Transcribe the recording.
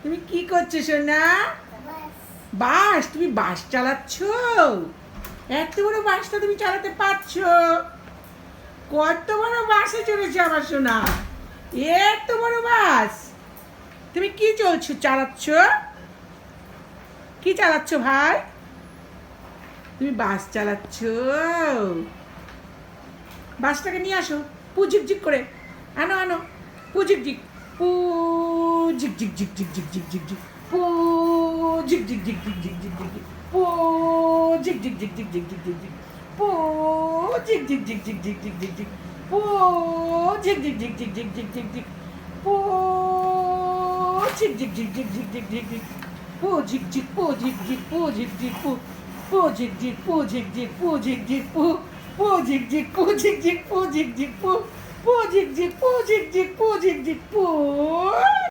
তুমি কি করছো সোনা? বাস? তুমি বাস চালাচ্ছ? এত বড় বাসটা তুমি চালাতে পারছো? কত বড় বাসে চড়েছো আমার সোনা? এত বড় বাস! তুমি কি চালাচ্ছ? কি চালাচ্ছ ভাই? তুমি বাস চালাচ্ছ? বাসটাকে নিয়ে আসো, পু ঝিক করে। আনো আনো, পু ঝিক পু ঝিক ঝিক ঝিক ঝিক ঝিক ঝিক ঝিক ঝিক পু ঝিক ঝিক ঝিক ঝিক ঝিক ঝিক ঝিক পু ঝিক ঝিক ঝিক ঝিক ঝিক ঝিক ঝিক ঝিক পু ঝিক ঝিক ঝিক ঝিক ঝিক ঝিক ঝিক ঝিক পু ঝিক ঝিক ঝিক ঝিক ঝিক ঝিক ঝিক ঝিক পু ঝিক ঝিক ঝিক ঝিক ঝিক ঝিক ঝিক ঝিক পু ঝিক ঝিক পু ঝিক ঝিক পু ঝিক ঝিক পু পু ঝিক ঝিক পু ঝিক ঝিক পু ঝিক ঝিক পু পু ঝিক ঝিক পু ঝিক ঝিক পু ঝিক ঝিক পু পু ঝিক ঝিক পু ঝিক ঝিক পু ঝিক ঝিক পু